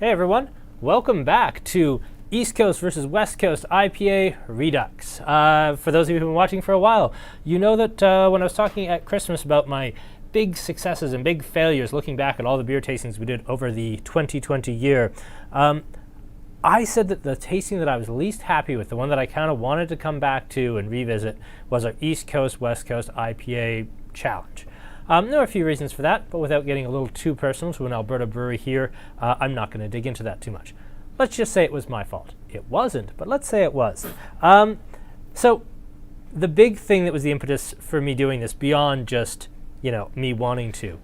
Hey everyone, welcome back to East Coast versus West Coast IPA Redux. For those of you who've been watching for a while, you know that when I was talking at Christmas about my big successes and big failures, looking back at all the beer tastings we did over the 2020 year, I said that the tasting that I was least happy with, the one that I kind of wanted to come back to and revisit, was our East Coast, West Coast IPA challenge. There are a few reasons for that, but without getting a little too personal to an Alberta brewery here, I'm not going to dig into that too much. Let's just say it was my fault. It wasn't, but let's say it was. So the big thing that was the impetus for me doing this, beyond just, me wanting to,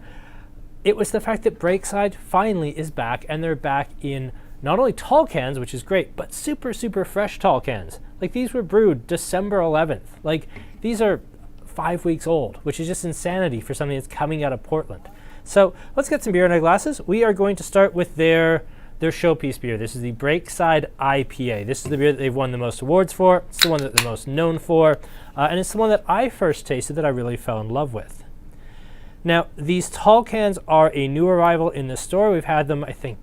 it was the fact that Breakside finally is back, and they're back in not only tall cans, which is great, but super, super fresh tall cans. Like, these were brewed December 11th. Like, these are 5 weeks old, which is just insanity for something that's coming out of Portland. So let's get some beer in our glasses. We are going to start with their showpiece beer. This is the Breakside IPA. This is the beer that they've won the most awards for. It's the one that they're most known for. And it's the one that I first tasted that I really fell in love with. Now, these tall cans are a new arrival in the store. We've had them, I think,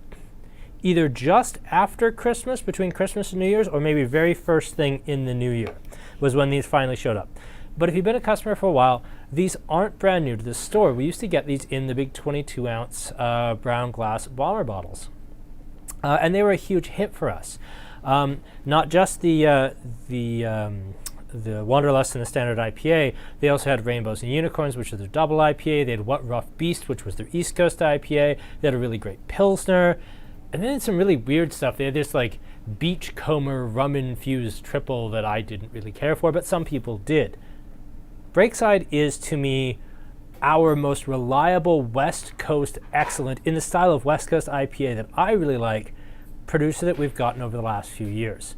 either just after Christmas, between Christmas and New Year's, or maybe very first thing in the new year was when these finally showed up. But if you've been a customer for a while, these aren't brand new to the store. We used to get these in the big 22-ounce brown glass bomber bottles. And they were a huge hit for us. Not just the Wanderlust and the standard IPA, they also had Rainbows and Unicorns, which is their double IPA. They had What Rough Beast, which was their East Coast IPA. They had a really great Pilsner. And then some really weird stuff. They had this like Beachcomber rum-infused triple that I didn't really care for, but some people did. Breakside is, to me, our most reliable West Coast excellent, in the style of West Coast IPA that I really like, producer that we've gotten over the last few years.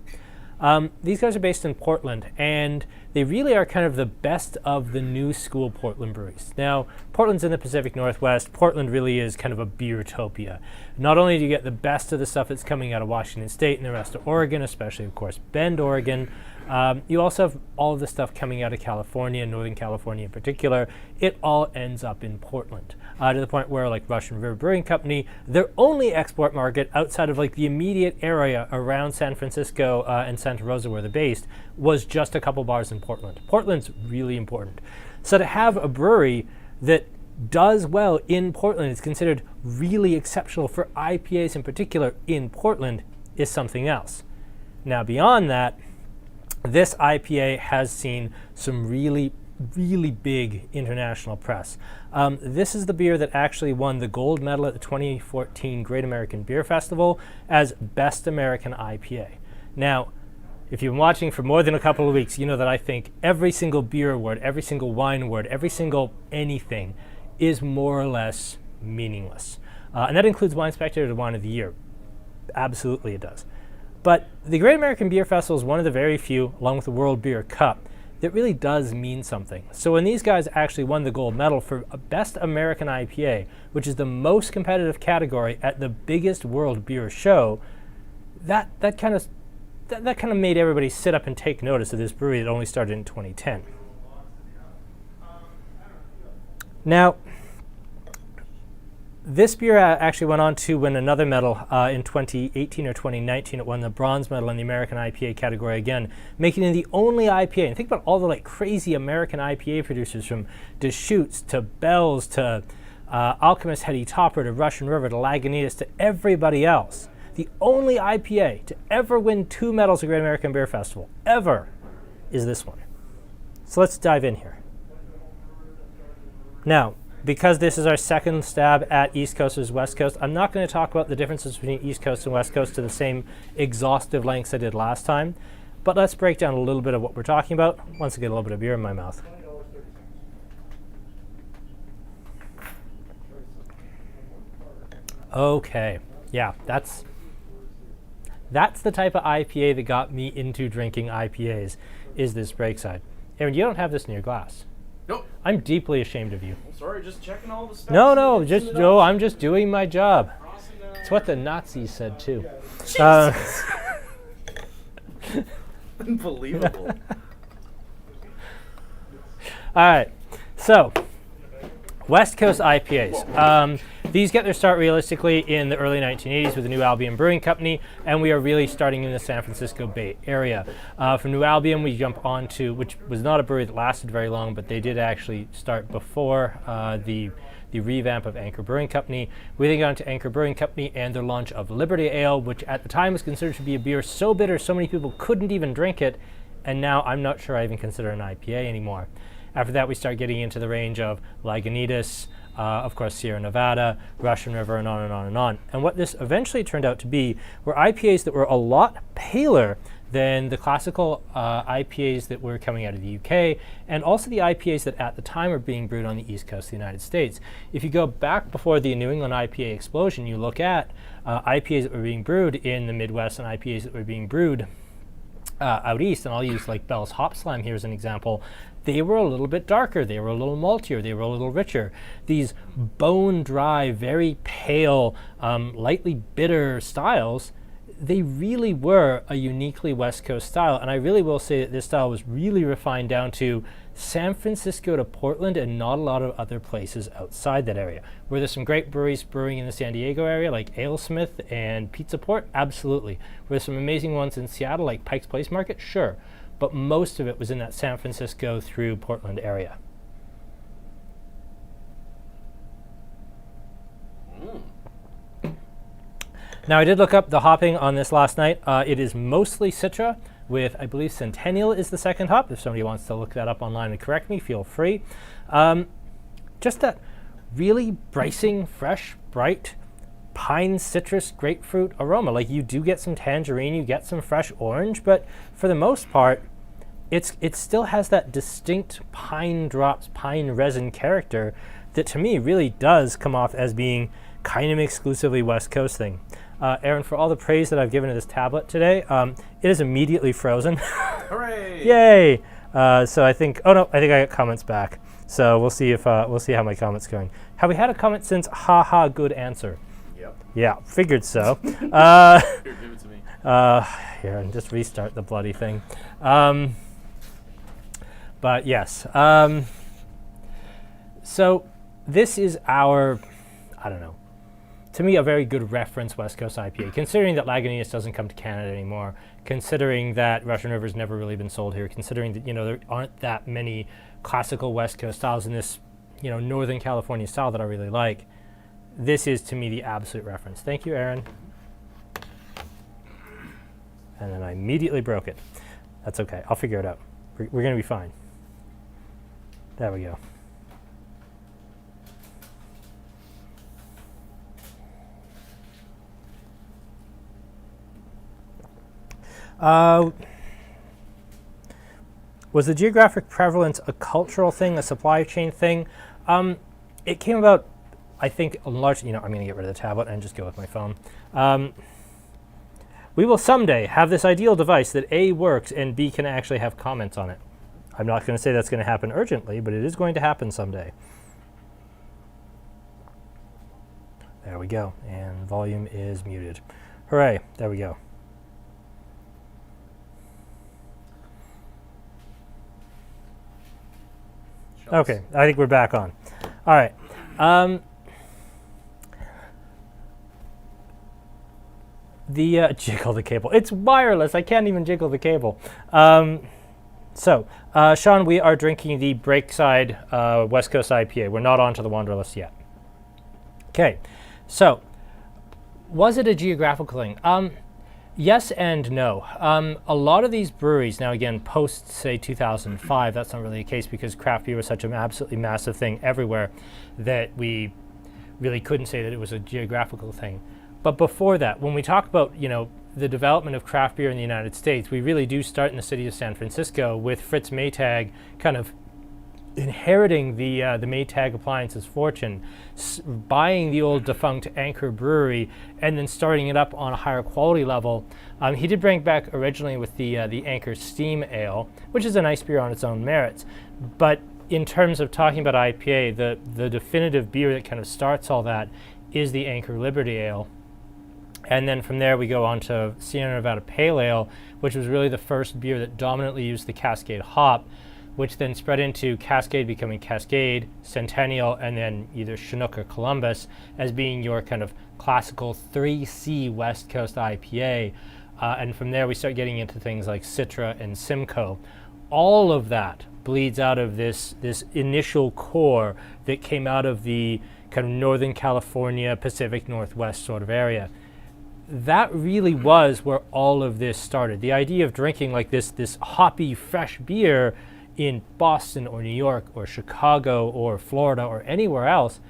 These guys are based in Portland, and they really are kind of the best of the new school Portland breweries. Now, Portland's in the Pacific Northwest. Portland really is kind of a beertopia. Not only do you get the best of the stuff that's coming out of Washington State and the rest of Oregon, especially, of course, Bend, Oregon, you also have all of the stuff coming out of California, Northern California in particular. It all ends up in Portland, to the point where, like Russian River Brewing Company, their only export market outside of like the immediate area around San Francisco and Santa Rosa, where they're based, was just a couple bars in Portland. Portland's really important. So to have a brewery that does well in Portland, is considered really exceptional for IPAs in particular in Portland, is something else. Now, beyond that, this IPA has seen some really, really big international press. This is the beer that actually won the gold medal at the 2014 Great American Beer Festival as Best American IPA. Now, if you've been watching for more than a couple of weeks, you know that I think every single beer award, every single wine award, every single anything is more or less meaningless. And that includes Wine Spectator's Wine of the Year. Absolutely it does. But the Great American Beer Festival is one of the very few, along with the World Beer Cup, that really does mean something. So when these guys actually won the gold medal for Best American IPA, which is the most competitive category at the biggest world beer show, that kind of made everybody sit up and take notice of this brewery that only started in 2010. Now, this beer actually went on to win another medal in 2018 or 2019. It won the bronze medal in the American IPA category again, making it the only IPA. And think about all the like crazy American IPA producers, from Deschutes to Bell's to Alchemist Heady Topper to Russian River to Lagunitas to everybody else. The only IPA to ever win 2 medals at Great American Beer Festival, ever, is this one. So let's dive in here. Now, because this is our second stab at East Coast versus West Coast, I'm not going to talk about the differences between East Coast and West Coast to the same exhaustive lengths I did last time, but let's break down a little bit of what we're talking about once I get a little bit of beer in my mouth. Okay, yeah, that's the type of IPA that got me into drinking IPAs, is this Breakside. Aaron, you don't have this in your glass. Nope. I'm deeply ashamed of you. Sorry, just checking all the stuff. No, I'm just doing my job. It's what the Nazis said too. Unbelievable. All right, so West Coast IPAs. these get their start realistically in the early 1980s with the New Albion Brewing Company, and we are really starting in the San Francisco Bay Area. From New Albion, we jump on to, which was not a brewery that lasted very long, but they did actually start before the revamp of Anchor Brewing Company. We then got into Anchor Brewing Company and their launch of Liberty Ale, which at the time was considered to be a beer so bitter so many people couldn't even drink it, and now I'm not sure I even consider an IPA anymore. After that, we start getting into the range of Lagunitas, of course Sierra Nevada, Russian River, and on and on and on. And what this eventually turned out to be were IPAs that were a lot paler than the classical IPAs that were coming out of the UK, and also the IPAs that at the time were being brewed on the East Coast of the United States. If you go back before the New England IPA explosion, you look at IPAs that were being brewed in the Midwest and IPAs that were being brewed out east, and I'll use like Bell's Hop Slam here as an example. They were a little bit darker, they were a little maltier, they were a little richer. These bone dry, very pale, lightly bitter styles, they really were a uniquely West Coast style, and I really will say that this style was really refined down to San Francisco to Portland and not a lot of other places outside that area. Were there some great breweries brewing in the San Diego area like AleSmith and Pizza Port? Absolutely. Were there some amazing ones in Seattle like Pike's Place Market? Sure. But most of it was in that San Francisco through Portland area. Now, I did look up the hopping on this last night. It is mostly Citra with, I believe, Centennial is the second hop. If somebody wants to look that up online and correct me, feel free. Just that really bracing, fresh, bright, pine, citrus, grapefruit aroma. Like, you do get some tangerine, you get some fresh orange, but for the most part, it still has that distinct pine drops, pine resin character that to me really does come off as being kind of exclusively West Coast thing. Aaron, for all the praise that I've given to this tablet today, it is immediately frozen. Hooray! Yay! So I think I got comments back. So we'll see how my comment's going. Have we had a comment since? Haha, good answer. Yep. Yeah, figured so. Here, give it to me. Here, and just restart the bloody thing. But yes. So this is our, I don't know, to me, a very good reference West Coast IPA, considering that Lagunitas doesn't come to Canada anymore, considering that Russian River's never really been sold here, considering that, there aren't that many classical West Coast styles in this, Northern California style that I really like. This is, to me, the absolute reference. Thank you, Aaron. And then I immediately broke it. That's okay. I'll figure it out. We're going to be fine. There we go. Was the geographic prevalence a cultural thing, a supply chain thing? It came about, I think, a large, I'm going to get rid of the tablet and just go with my phone. We will someday have this ideal device that A, works, and B, can actually have comments on it. I'm not going to say that's going to happen urgently, but it is going to happen someday. There we go, and volume is muted. Hooray, there we go. Okay, I think we're back on. All right. Jiggle the cable. It's wireless. I can't even jiggle the cable. So, Sean, we are drinking the Breakside West Coast IPA. We're not on to the Wanderlust yet. Okay, so was it a geographical thing? Yes and no. A lot of these breweries, now again, post, say, 2005, that's not really the case because craft beer was such an absolutely massive thing everywhere that we really couldn't say that it was a geographical thing. But before that, when we talk about, the development of craft beer in the United States, we really do start in the city of San Francisco with Fritz Maytag kind of inheriting the Maytag Appliances fortune, buying the old defunct Anchor Brewery, and then starting it up on a higher quality level. He did bring back originally with the Anchor Steam Ale, which is a nice beer on its own merits. But in terms of talking about IPA, the definitive beer that kind of starts all that is the Anchor Liberty Ale. And then from there we go on to Sierra Nevada Pale Ale, which was really the first beer that dominantly used the Cascade hop, which then spread into Cascade becoming Cascade, Centennial, and then either Chinook or Columbus as being your kind of classical 3C West Coast IPA. And from there we start getting into things like Citra and Simcoe. All of that bleeds out of this initial core that came out of the kind of Northern California, Pacific Northwest sort of area. That really was where all of this started. The idea of drinking like this hoppy, fresh beer in Boston or New York or Chicago or Florida or anywhere else,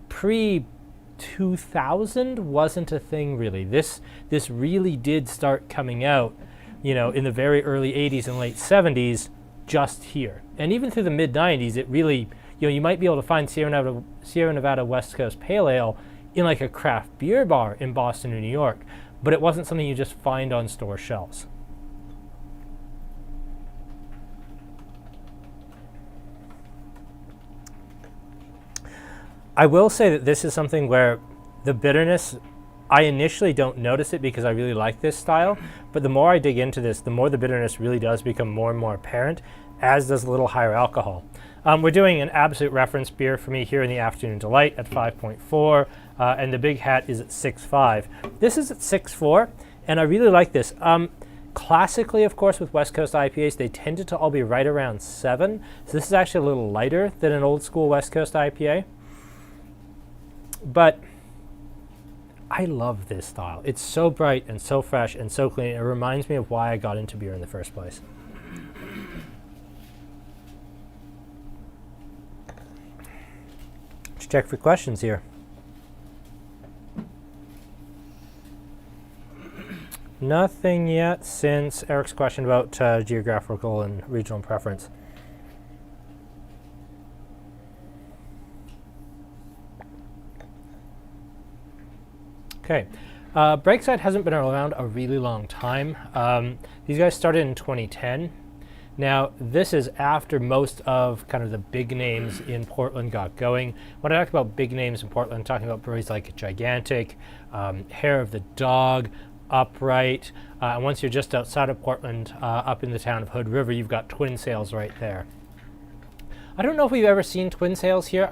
pre-2000 wasn't a thing really. This really did start coming out, in the very early 80s and late 70s, just here. And even through the mid 90s, it really, you might be able to find Sierra Nevada West Coast Pale Ale in like a craft beer bar in Boston or New York, but it wasn't something you just find on store shelves. I will say that this is something where the bitterness, I initially don't notice it because I really like this style, but the more I dig into this, the more the bitterness really does become more and more apparent, as does a little higher alcohol. We're doing an absolute reference beer for me here in the Afternoon Delight at 5.4, and the Big Hat is at 6.5. This is at 6.4, and I really like this. Classically, of course, with West Coast IPAs, they tended to all be right around 7, so this is actually a little lighter than an old school West Coast IPA. But I love this style. It's so bright and so fresh and so clean. It reminds me of why I got into beer in the first place. Let's check for questions here. Nothing yet since Eric's question about geographical and regional preference. Okay, Breakside hasn't been around a really long time. These guys started in 2010. Now, this is after most of kind of the big names in Portland got going. When I talk about big names in Portland, I'm talking about breweries like Gigantic, Hair of the Dog, Upright, and once you're just outside of Portland, up in the town of Hood River, you've got Twin Sails right there. I don't know if we've ever seen Twin Sails here.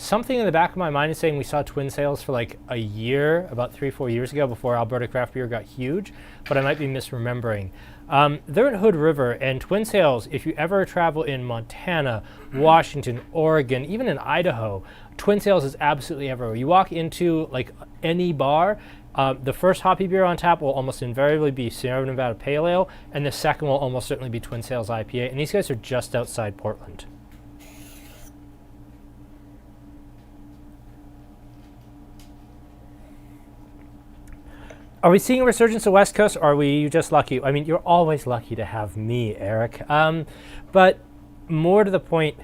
Something in the back of my mind is saying we saw Twin Sails for like a year, about 3-4 years ago, before Alberta craft beer got huge, but I might be misremembering. They're at Hood River, and Twin Sails, if you ever travel in Montana, Washington, Oregon, even in Idaho, Twin Sails is absolutely everywhere. You walk into like any bar, the first hoppy beer on tap will almost invariably be Sierra Nevada Pale Ale, and the second will almost certainly be Twin Sails IPA, and these guys are just outside Portland. Are we seeing a resurgence of West Coast, or are we just lucky? I mean, you're always lucky to have me, Eric. But more to the point,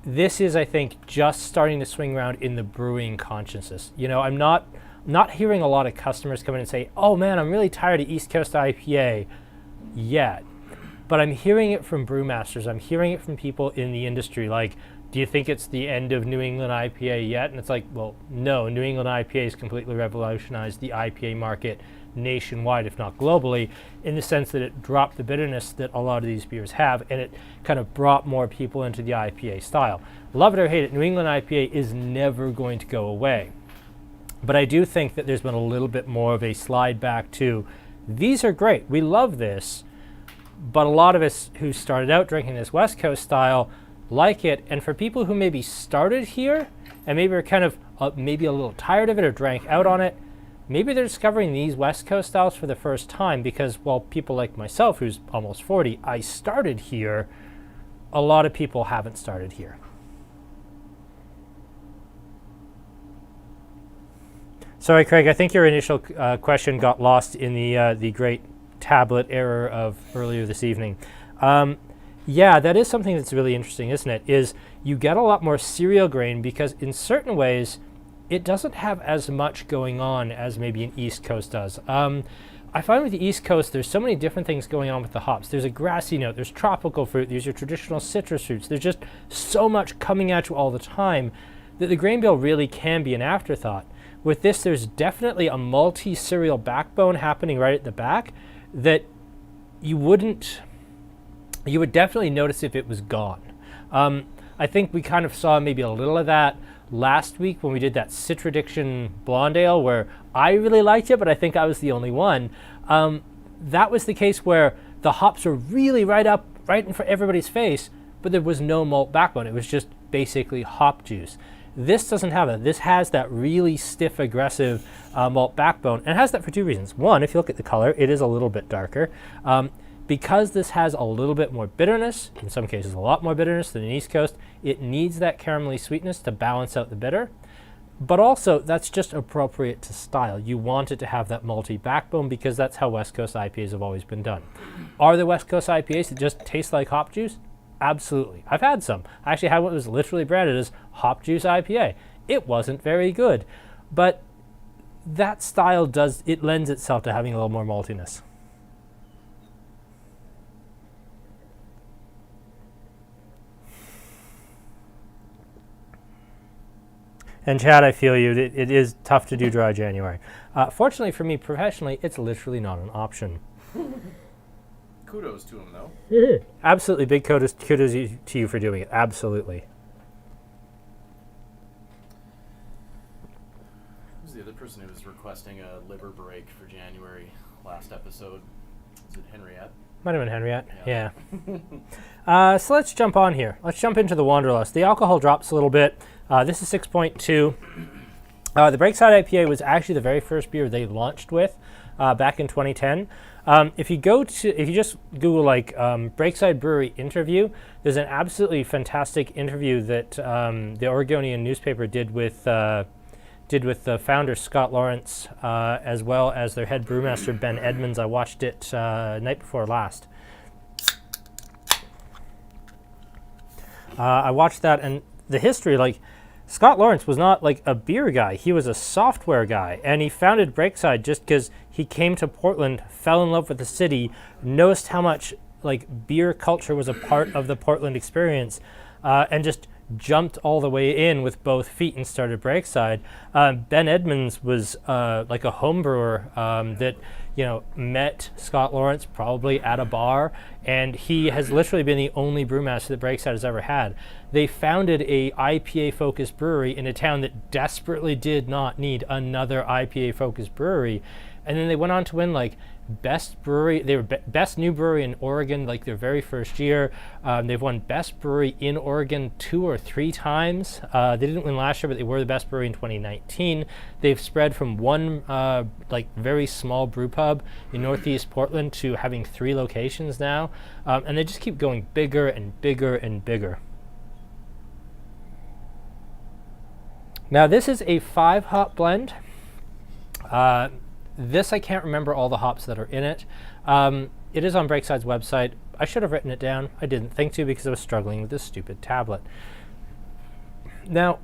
this is, I think, just starting to swing around in the brewing consciousness. I'm not hearing a lot of customers come in and say, oh man, I'm really tired of East Coast IPA yet. But I'm hearing it from brewmasters. I'm hearing it from people in the industry, like, do you think it's the end of New England IPA yet? And it's like, well, no, New England IPA has completely revolutionized the IPA market nationwide, if not globally, in the sense that it dropped the bitterness that a lot of these beers have, and it kind of brought more people into the IPA style. Love it or hate it, New England IPA is never going to go away. But I do think that there's been a little bit more of a slide back to, these are great, we love this, but a lot of us who started out drinking this West Coast style like it, and for people who maybe started here and maybe are kind of maybe a little tired of it or drank out on it, maybe they're discovering these West Coast styles for the first time because, well, people like myself who's almost 40, I started here. A lot of people haven't started here. Sorry, Craig, I think your initial question got lost in the great tablet error of earlier this evening. Yeah, that is something that's really interesting, isn't it? Is you get a lot more cereal grain because in certain ways, it doesn't have as much going on as maybe an East Coast does. I find with the East Coast, there's so many different things going on with the hops. There's a grassy note, there's tropical fruit, there's your traditional citrus fruits. There's just so much coming at you all the time that the grain bill really can be an afterthought. With this, there's definitely a multi-cereal backbone happening right at the back that you wouldn't you would definitely notice if it was gone. I think we kind of saw maybe a little of that last week when we did that Citraddiction Blonde Ale, where I really liked it, but I think I was the only one. That was the case where the hops were really right in front of everybody's face, but there was no malt backbone. It was just basically hop juice. This doesn't have that. This has that really stiff, aggressive malt backbone, and it has that for two reasons. One, if you look at the color, it is a little bit darker. Because this has a little bit more bitterness, in some cases a lot more bitterness than the East Coast, it needs that caramelly sweetness to balance out the bitter. But also, that's just appropriate to style. You want it to have that malty backbone because that's how West Coast IPAs have always been done. Are there West Coast IPAs that just taste like hop juice? Absolutely. I've had some. I actually had one that was literally branded as Hop Juice IPA. It wasn't very good. But that style it lends itself to having a little more maltiness. And Chad, I feel you. It is tough to do dry January. Fortunately for me, professionally, it's literally not an option. Kudos to him, though. Absolutely. Big kudos to you for doing it. Absolutely. Who's the other person who was requesting a liver break for January last episode? Is it Henriette? Might have been Henriette. Yeah. So let's jump on here. Let's jump into the Wanderlust. The alcohol drops a little bit. This is 6.2. The Breakside IPA was actually the very first beer they launched with back in 2010. If you just Google Breakside Brewery interview, there's an absolutely fantastic interview that the Oregonian newspaper did with the founder Scott Lawrence, as well as their head brewmaster Ben Edmonds. I watched it night before last. I watched that, and the history, Scott Lawrence was not a beer guy. He was a software guy, and he founded Breakside just because he came to Portland, fell in love with the city, noticed how much beer culture was a part of the Portland experience, and just jumped all the way in with both feet and started Breakside. Ben Edmonds was a home brewer that met Scott Lawrence probably at a bar, and he has literally been the only brewmaster that Breakside has ever had. They founded a IPA-focused brewery in a town that desperately did not need another IPA-focused brewery, and then they went on to win best brewery. They were best new brewery in Oregon their very first year. They've won best brewery in Oregon 2 or 3 times. They didn't win last year, but they were the best brewery in 2019. They've spread from one very small brew pub in Northeast Portland to having 3 locations now, and they just keep going bigger and bigger and bigger. Now this is a 5-hop blend. This, I can't remember all the hops that are in it. It is on Breakside's website. I should have written it down. I didn't think to because I was struggling with this stupid tablet. Now,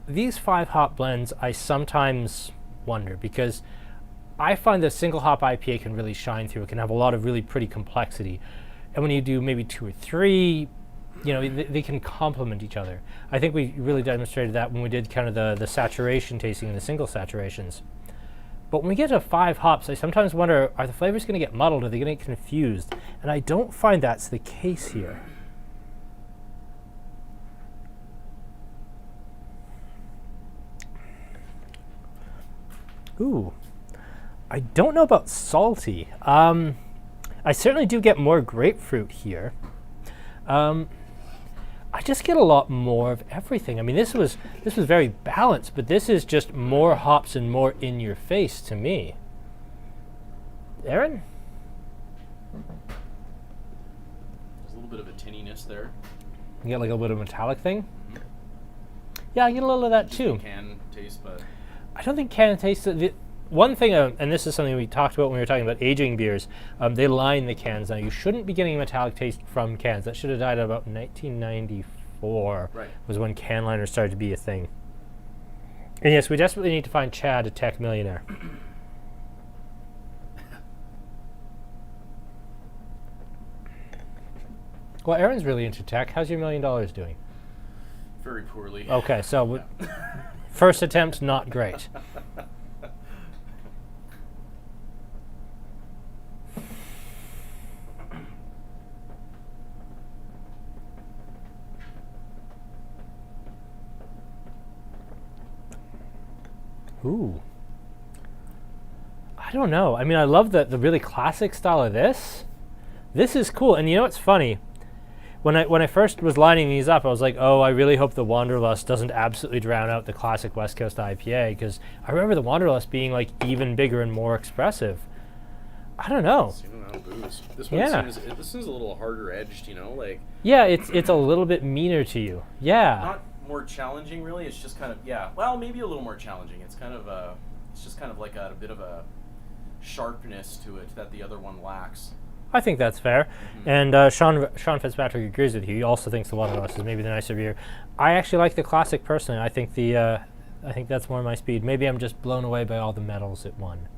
these 5-hop blends, I sometimes wonder because I find that single hop IPA can really shine through. It can have a lot of really pretty complexity. And when you do maybe 2 or 3, they can complement each other. I think we really demonstrated that when we did kind of the saturation tasting and the single saturations. But when we get to 5 hops, I sometimes wonder, are the flavors going to get muddled? Are they going to get confused? And I don't find that's the case here. Ooh, I don't know about salty. I certainly do get more grapefruit here. I just get a lot more of everything. I mean, this was very balanced, but this is just more hops and more in your face to me. Aaron? There's a little bit of a tinniness there. You get a little bit of a metallic thing? Mm-hmm. Yeah, I get a little of that too. Can taste, but I don't think can taste. One thing, and this is something we talked about when we were talking about aging beers, they line the cans. Now, you shouldn't be getting a metallic taste from cans. That should have died about 1994, right. Was when can liners started to be a thing. And yes, we desperately need to find Chad, a tech millionaire. Well, Aaron's really into tech. How's your $1 million doing? Very poorly. Okay, so first attempt, not great. Ooh. I don't know. I mean, I love the really classic style of this. This is cool. And you know what's funny? When I first was lining these up, I was like, oh, I really hope the Wanderlust doesn't absolutely drown out the classic West Coast IPA, because I remember the Wanderlust being like even bigger and more expressive. I don't know. This one seems a little harder edged, like. Yeah, it's a little bit meaner to you. Yeah. Not more challenging, really. It's just kind of well, maybe a little more challenging. It's kind of it's just kind of like a bit of a sharpness to it that the other one lacks. I think that's fair. Mm-hmm. And Sean Fitzpatrick agrees with you. He also thinks the Wanderlust is maybe the nicer beer. I actually like the classic personally. I think I think that's more my speed. Maybe I'm just blown away by all the medals it won.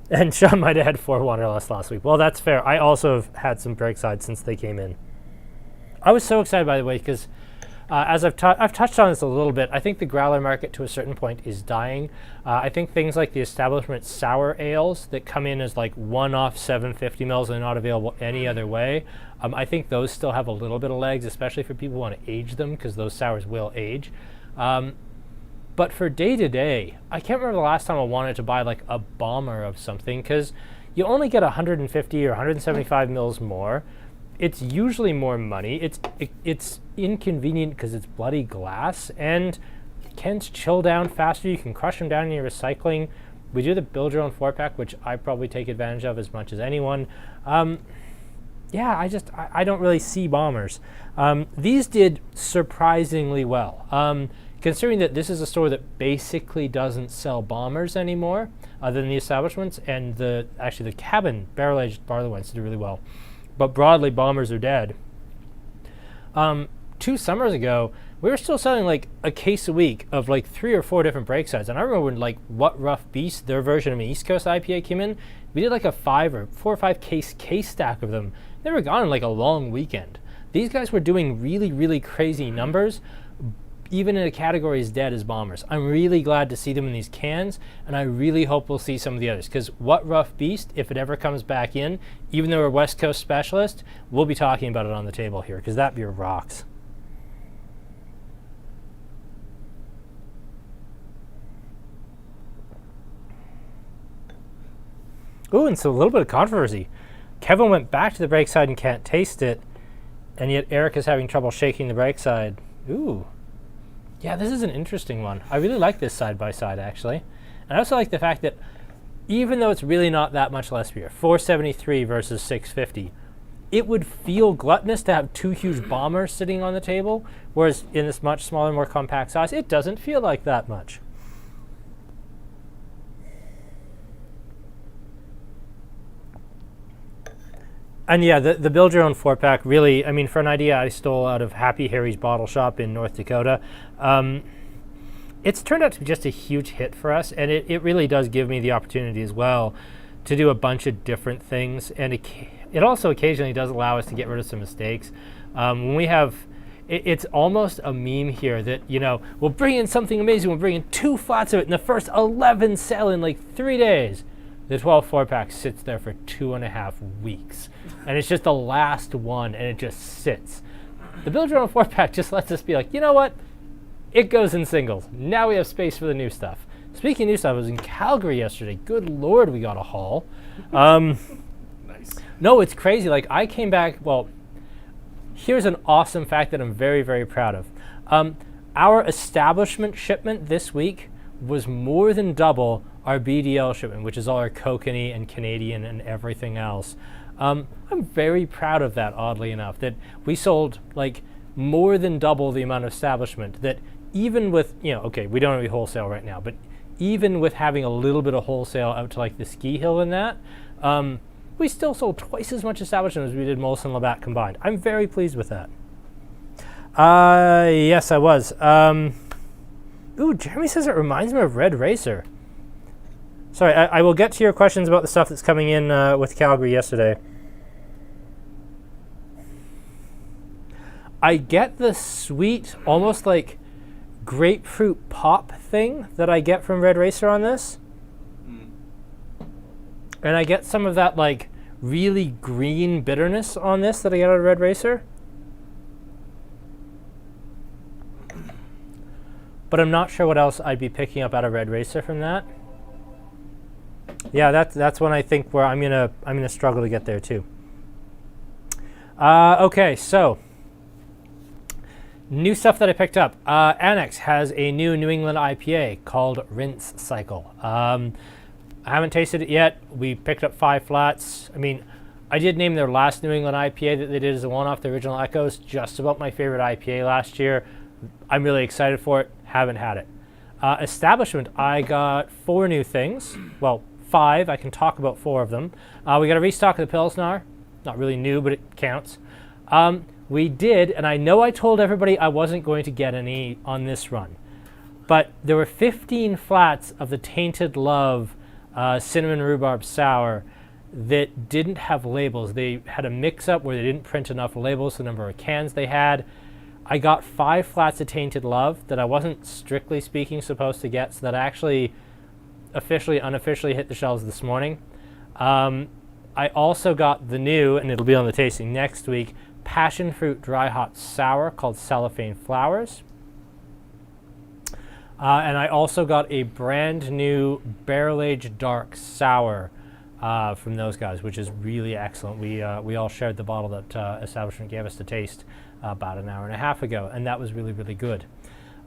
And Sean might have had 4 Wanderlust last week. Well, that's fair. I also have had some Breakside since they came in. I was so excited, by the way, because as I've touched on this a little bit, I think the growler market to a certain point is dying. I think things like the establishment sour ales that come in as like one-off 750 mils and not available any other way, I think those still have a little bit of legs, especially for people who want to age them, because those sours will age. But for day-to-day, I can't remember the last time I wanted to buy like a bomber of something, because you only get 150 or 175 mils more. It's usually more money. It's inconvenient because it's bloody glass, and cans chill down faster. You can crush them down in your recycling. We do the build your own 4-pack, which I probably take advantage of as much as anyone. Yeah, I don't really see bombers. These did surprisingly well. Considering that this is a store that basically doesn't sell bombers anymore, other than the establishments, and the cabin barrel-aged barley wines did really well. But broadly, bombers are dead. 2 summers ago, we were still selling like a case a week of like 3 or 4 different Breaksides. And I remember when like What Rough Beast, their version of an East Coast IPA came in, we did like a 4 or 5 case stack of them. They were gone in like a long weekend. These guys were doing really, really crazy numbers, even in a category as dead as bombers. I'm really glad to see them in these cans, and I really hope we'll see some of the others, because What Rough Beast, if it ever comes back in, even though we're a West Coast specialist, we'll be talking about it on the table here, because that beer rocks. Ooh, and so a little bit of controversy. Kevin went back to the Breakside and can't taste it, and yet Eric is having trouble shaking the Breakside. Ooh. Yeah, this is an interesting one. I really like this side-by-side, actually. And I also like the fact that even though it's really not that much less beer, 473 versus 650, it would feel gluttonous to have 2 huge bombers sitting on the table, whereas in this much smaller, more compact size, it doesn't feel like that much. And yeah, the build your own 4-pack really, I mean, for an idea I stole out of Happy Harry's Bottle Shop in North Dakota, it's turned out to be just a huge hit for us, and it really does give me the opportunity as well to do a bunch of different things, and it also occasionally does allow us to get rid of some mistakes. When we have, it's almost a meme here that, we'll bring in something amazing, we'll bring in 2 flats of it, and the first 11 sell in like 3 days. The 12 4-pack sits there for 2.5 weeks. And it's just the last one, and it just sits. The Build Your Own 4-pack just lets us be like, you know what? It goes in singles. Now we have space for the new stuff. Speaking of new stuff, I was in Calgary yesterday. Good Lord, we got a haul. Nice. No, it's crazy. Like, I came back, well, here's an awesome fact that I'm very, very proud of. Our establishment shipment this week was more than double our BDL shipment, which is all our Kokanee and Canadian and everything else. I'm very proud of that, oddly enough, that we sold like more than double the amount of establishment, that even with, okay, we don't have any wholesale right now, but even with having a little bit of wholesale out to like the ski hill and that, we still sold twice as much establishment as we did Molson and Labatt combined. I'm very pleased with that. Yes, I was. Ooh, Jeremy says it reminds me of Red Racer. Sorry, I will get to your questions about the stuff that's coming in with Calgary yesterday. I get the sweet, almost like grapefruit pop thing that I get from Red Racer on this. And I get some of that like really green bitterness on this that I get out of Red Racer. but I'm not sure what else I'd be picking up out of Red Racer from that. Yeah, that's one I think where I'm gonna struggle to get there too. Okay, so new stuff that I picked up. Annex has a new New England IPA called Rinse Cycle. I haven't tasted it yet. We picked up 5 flats. I mean, I did name their last New England IPA that they did as a one-off, the original Echoes, just about my favorite IPA last year. I'm really excited for it. Haven't had it. Establishment, I got 4 new things. Well, 5. I can talk about 4 of them. We got a restock of the Pilsner. Not really new, but it counts. We did, and I know I told everybody I wasn't going to get any on this run, but there were 15 flats of the Tainted Love Cinnamon Rhubarb Sour that didn't have labels. They had a mix-up where they didn't print enough labels, the number of cans they had. I got 5 flats of Tainted Love that I wasn't strictly speaking supposed to get, so that I actually unofficially hit the shelves this morning. I also got the new, and it'll be on the tasting next week, Passion Fruit Dry Hot Sour called Cellophane Flowers. And I also got a brand new Barrel Aged Dark Sour from those guys, which is really excellent. We all shared the bottle that Establishment gave us to taste about an hour and a half ago, and that was really, really good.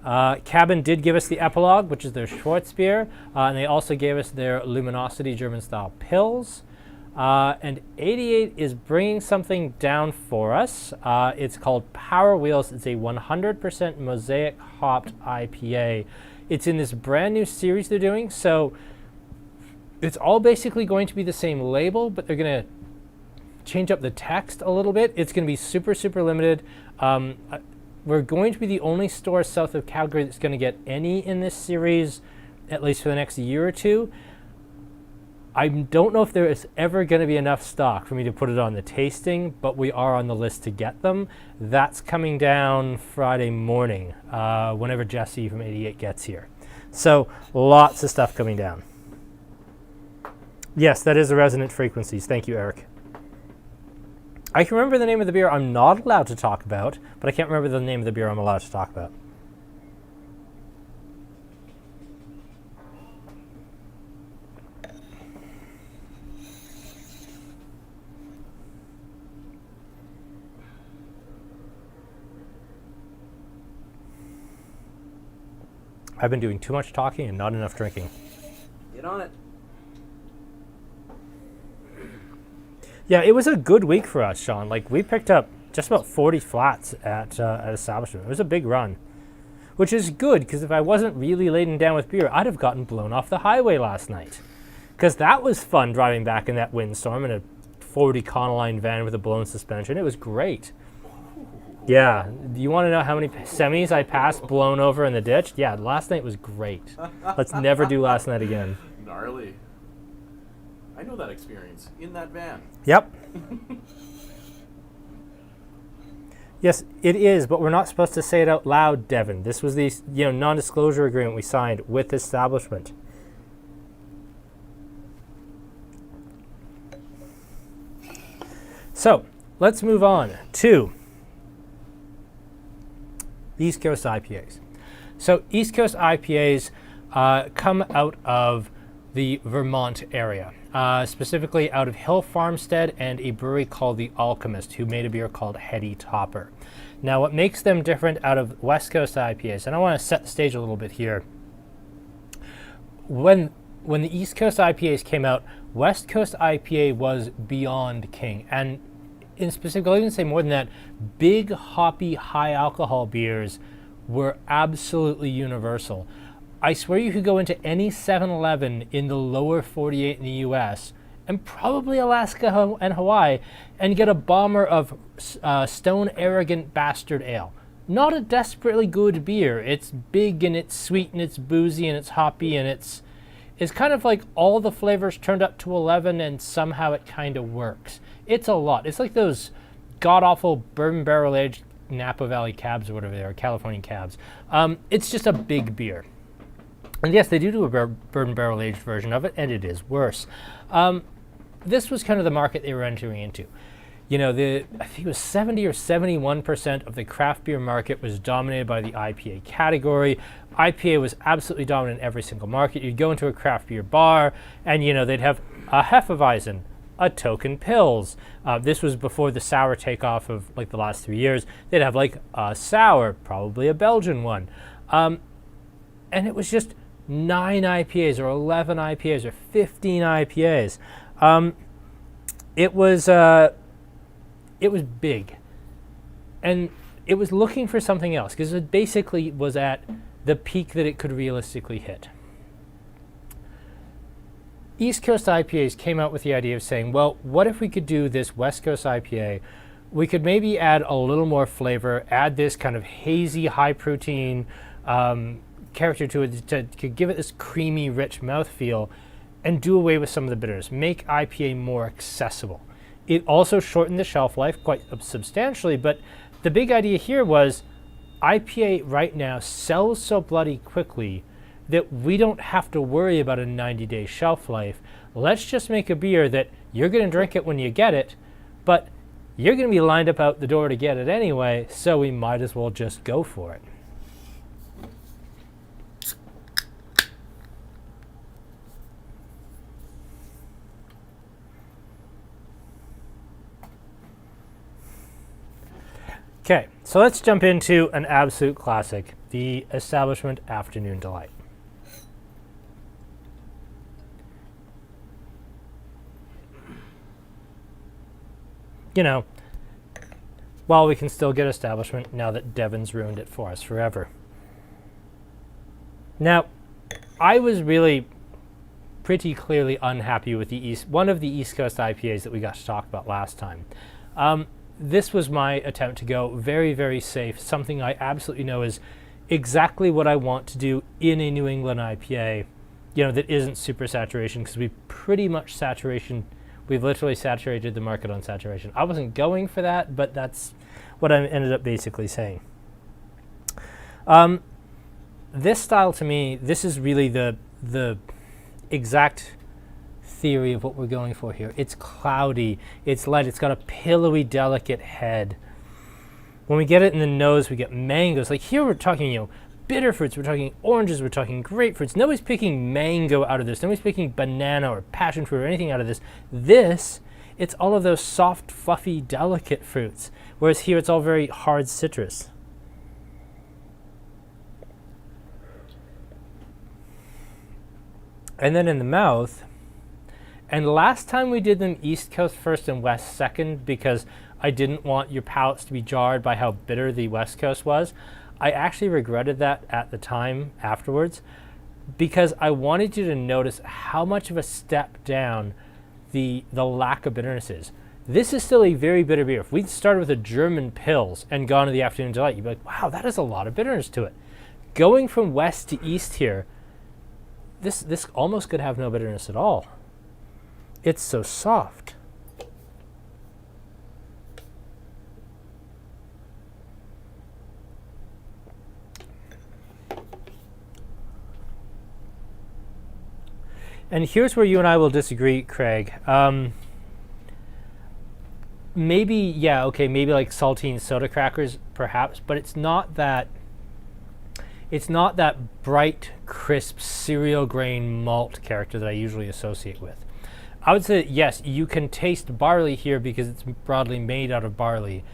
Cabin did give us the Epilogue, which is their Schwarzbier, and they also gave us their Luminosity German-style Pils. And 88 is bringing something down for us. It's called Power Wheels. It's a 100% mosaic hopped IPA. It's in this brand new series they're doing, so it's all basically going to be the same label, but they're going to change up the text a little bit. It's going to be super, super limited. We're going to be the only store south of Calgary that's going to get any in this series, at least for the next year or two. I don't know if there is ever going to be enough stock for me to put it on the tasting, but we are on the list to get them. That's coming down Friday morning, whenever Jesse from 88 gets here. So lots of stuff coming down. Yes, that is the Resonant Frequencies. Thank you, Eric. I can remember the name of the beer I'm not allowed to talk about, but I can't remember the name of the beer I'm allowed to talk about. I've been doing too much talking and not enough drinking. Get on it. Yeah, it was a good week for us, Sean. Like, we picked up just about 40 flats at Establishment. It was a big run, which is good, because if I wasn't really laden down with beer, I'd have gotten blown off the highway last night. Because that was fun, driving back in that windstorm in a 40 Econoline van with a blown suspension. It was great. Yeah, do you want to know how many semis I passed blown over in the ditch? Yeah, last night was great. Let's never do last night again. Gnarly. I know that experience in that van. Yep. Yes, it is, but we're not supposed to say it out loud, Devin. This was the non-disclosure agreement we signed with Establishment. So let's move on to East Coast IPAs. So East Coast IPAs come out of the Vermont area, specifically out of Hill Farmstead and a brewery called The Alchemist, who made a beer called Heady Topper. Now, what makes them different out of West Coast IPAs, and I want to set the stage a little bit here. When the East Coast IPAs came out, West Coast IPA was beyond king, and in specific, I'll even say more than that, big, hoppy, high alcohol beers were absolutely universal. I swear you could go into any 7-Eleven in the lower 48 in the US, and probably Alaska and Hawaii, and get a bomber of Stone Arrogant Bastard Ale. Not a desperately good beer. It's big and it's sweet and it's boozy and it's hoppy and it's kind of like all the flavors turned up to 11 and somehow it kind of works. It's a lot. It's like those god-awful bourbon barrel-aged Napa Valley cabs or whatever they are, Californian cabs. It's just a big beer. And yes, they do a bourbon barrel-aged version of it, and it is worse. This was kind of the market they were entering into. I think it was 70 or 71% of the craft beer market was dominated by the IPA category. IPA was absolutely dominant in every single market. You'd go into a craft beer bar, and they'd have a Hefeweizen, a Token Pils. This was before the sour takeoff of like the last 3 years. They'd have like a sour, probably a Belgian one, and it was just 9 IPAs or 11 IPAs or 15 IPAs. It was big, and it was looking for something else because it basically was at the peak that it could realistically hit. East Coast IPAs came out with the idea of saying, well, what if we could do this West Coast IPA? We could maybe add a little more flavor, add this kind of hazy, high protein character to it to give it this creamy, rich mouthfeel, and do away with some of the bitters, make IPA more accessible. It also shortened the shelf life quite substantially, but the big idea here was IPA right now sells so bloody quickly that we don't have to worry about a 90-day shelf life. Let's just make a beer that you're going to drink it when you get it, but you're going to be lined up out the door to get it anyway, so we might as well just go for it. Okay, so let's jump into an absolute classic, the Establishment Afternoon Delight. While we can still get Establishment now that Devon's ruined it for us forever. Now, I was really pretty clearly unhappy with one of the East Coast IPAs that we got to talk about last time. This was my attempt to go very, very safe, something I absolutely know is exactly what I want to do in a New England IPA, that isn't super saturation, because we've literally saturated the market on saturation. I wasn't going for that, but that's what I ended up basically saying. This style, to me, this is really the exact theory of what we're going for here. It's cloudy, it's light, it's got a pillowy, delicate head. When we get it in the nose, we get mangoes. Like here we're talking, bitter fruits, we're talking oranges, we're talking grapefruits. Nobody's picking mango out of this. Nobody's picking banana or passion fruit or anything out of this. It's all of those soft, fluffy, delicate fruits. Whereas here it's all very hard citrus. And then in the mouth, and last time we did them East Coast first and West second because I didn't want your palates to be jarred by how bitter the West Coast was. I actually regretted that at the time afterwards because I wanted you to notice how much of a step down the lack of bitterness is. This is still a very bitter beer. If we started with a German Pils and gone to the Afternoon Delight, you'd be like, wow, that is a lot of bitterness to it. Going from west to east here, this almost could have no bitterness at all. It's so soft. And here's where you and I will disagree, Craig. Maybe like saltine soda crackers, perhaps, but it's not that bright, crisp cereal grain malt character that I usually associate with. I would say that, yes, you can taste barley here because it's broadly made out of barley.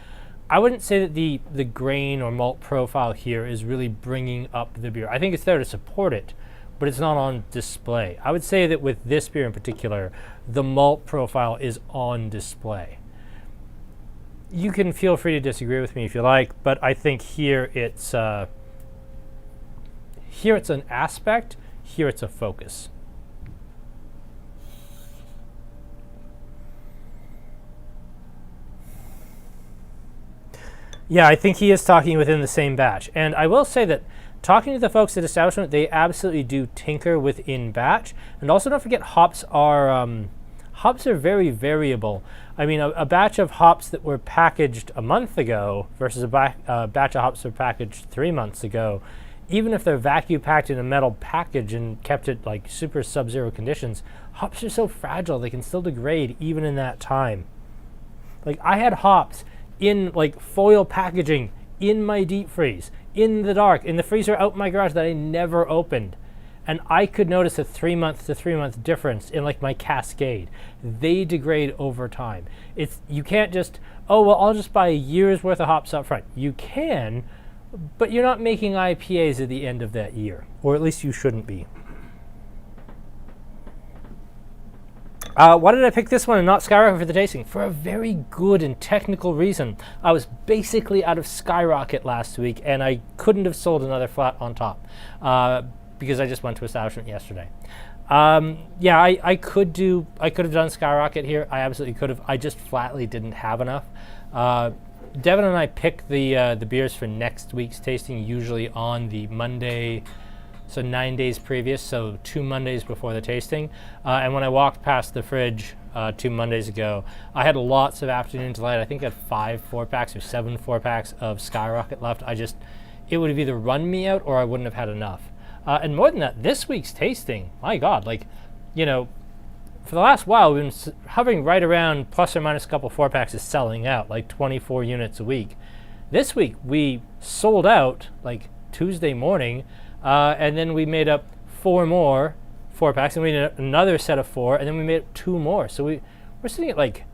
I wouldn't say that the grain or malt profile here is really bringing up the beer. I think it's there to support it, but it's not on display. I would say that with this beer in particular, the malt profile is on display. You can feel free to disagree with me if you like, but I think here it's an aspect, here it's a focus. Yeah, I think he is talking within the same batch. And I will say that talking to the folks at Establishment, they absolutely do tinker within batch. And also don't forget hops are very variable. I mean, a batch of hops that were packaged a month ago versus a batch of hops that were packaged 3 months ago, even if they're vacuum packed in a metal package and kept at like super sub-zero conditions, hops are so fragile they can still degrade even in that time. Like, I had hops in like foil packaging in my deep freeze, in the dark, in the freezer out in my garage that I never opened. And I could notice a 3 month to 3 month difference in like my Cascade. They degrade over time. You can't just, oh, well, I'll just buy a year's worth of hops up front. You can, but you're not making IPAs at the end of that year, or at least you shouldn't be. Why did I pick this one and not Skyrocket for the tasting? For a very good and technical reason. I was basically out of Skyrocket last week, and I couldn't have sold another flat on top because I just went to establishment yesterday. Yeah, I could have done Skyrocket here. I absolutely could have. I just flatly didn't have enough. Devin and I pick the beers for next week's tasting usually on the Monday. So 9 days previous, so 2 Mondays before the tasting. And when I walked past the fridge 2 Mondays ago, I had lots of Afternoon Delight. I think I had 5 4-packs or 7 4-packs of Skyrocket left. It would have either run me out or I wouldn't have had enough. And more than that, this week's tasting, my God, like, you know, for the last while, we've been hovering right around plus or minus a couple 4-packs is selling out, like 24 units a week. This week, we sold out, like, Tuesday morning, and then we made up 4 more 4-packs, and we made another set of 4, and then we made up 2 more. So we're sitting at like,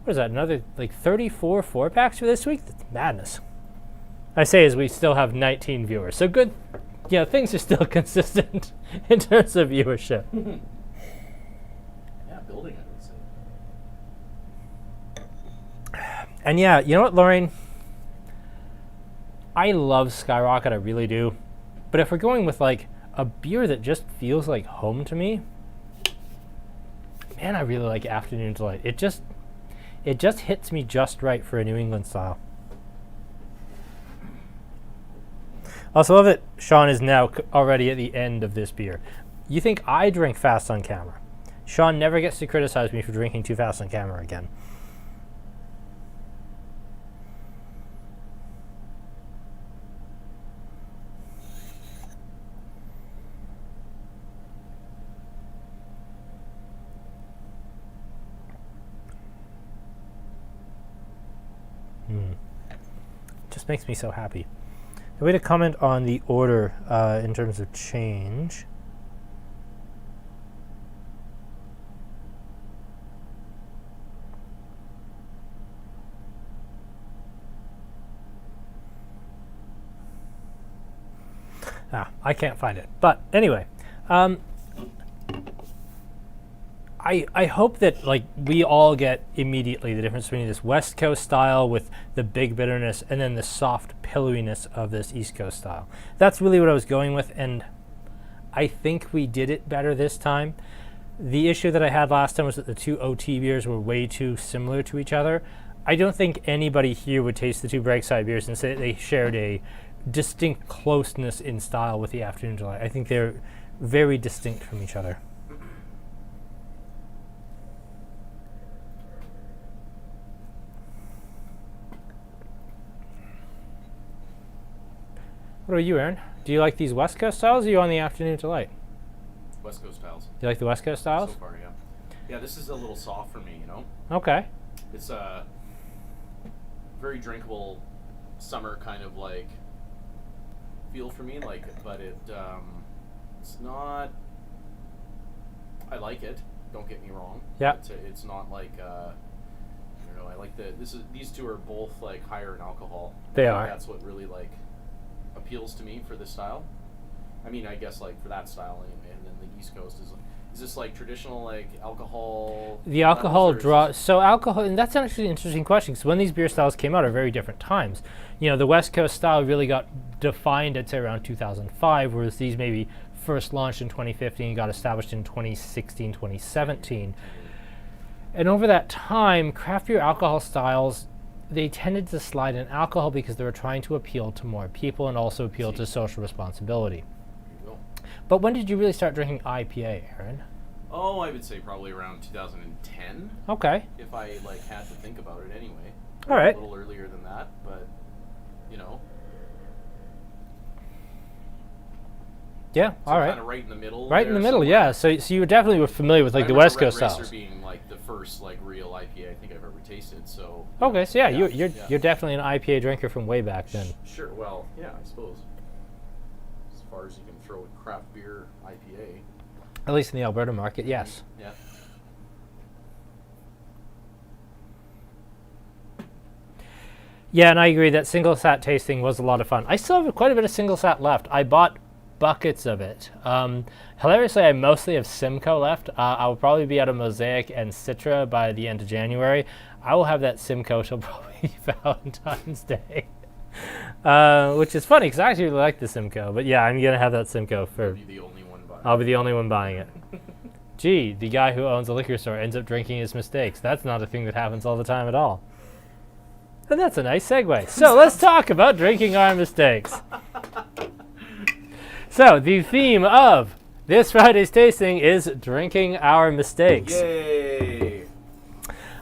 what is that, another like 34 4-packs for this week? That's madness. I say as we still have 19 viewers. So good, you know, things are still consistent in terms of viewership. Yeah, building, I would say. And yeah, you know what, Lorraine? I love Skyrocket, I really do. But if we're going with like a beer that just feels like home to me, man, I really like Afternoon Delight. It just hits me just right for a New England style. I also love that Sean is now already at the end of this beer. You think I drink fast on camera. Sean never gets to criticize me for drinking too fast on camera again. Just makes me so happy. A way to comment on the order in terms of change. I can't find it. But anyway, I hope that like we all get immediately the difference between this West Coast style with the big bitterness and then the soft pillowiness of this East Coast style. That's really what I was going with, and I think we did it better this time. The issue that I had last time was that the 2 OT beers were way too similar to each other. I don't think anybody here would taste the 2 Breakside beers and say they shared a distinct closeness in style with the Afternoon Delight. I think they're very distinct from each other. What about you, Aaron? Do you like these West Coast styles, or are you on the Afternoon Delight? West Coast styles. Do you like the West Coast styles? So far, yeah. Yeah, this is a little soft for me, you know? Okay. It's a very drinkable summer kind of like feel for me, like, but it's not, I like it, don't get me wrong. Yeah. It's not like, I don't know, I like these 2 are both like higher in alcohol. They I think are. That's what really like appeals to me for this style. I mean, I guess like for that style anyway, and then the East Coast is this like traditional like alcohol? The alcohol draw. So alcohol, and that's actually an interesting question because when these beer styles came out are very different times. You know, the West Coast style really got defined, I'd say, around 2005, whereas these maybe first launched in 2015, got established in 2016, 2017. And over that time, craft beer alcohol styles, they tended to slide in alcohol because they were trying to appeal to more people and also appeal to social responsibility. But when did you really start drinking IPA, Aaron? Oh, I would say probably around 2010. Okay. If I like had to think about it anyway. All right. A little earlier than that, but you know. Yeah. So all right. Kind of right in the middle. Right in the middle, yeah. So you definitely were familiar with like the West Coast styles. Being like the first like real IPA I think I've ever tasted. tasted. So Okay, so yeah, you're yeah. you're definitely an IPA drinker from way back then. Sure. Well, yeah, I suppose. As far as you can throw a craft beer IPA. At least in the Alberta market, yes. Yeah. Yeah, and I agree that single sat tasting was a lot of fun. I still have quite a bit of single sat left. I bought buckets of it. Hilariously, I mostly have Simcoe left. I will probably be out of Mosaic and Citra by the end of January. I will have that Simcoe till probably Valentine's Day. Which is funny because I actually really like the Simcoe. But yeah, I'm going to have that Simcoe for... You'll be the only one buying. I'll be the only one buying it. Gee, the guy who owns a liquor store ends up drinking his mistakes. That's not a thing that happens all the time at all. And that's a nice segue. So let's talk about drinking our mistakes. So the theme of this Friday's tasting is drinking our mistakes. Yay!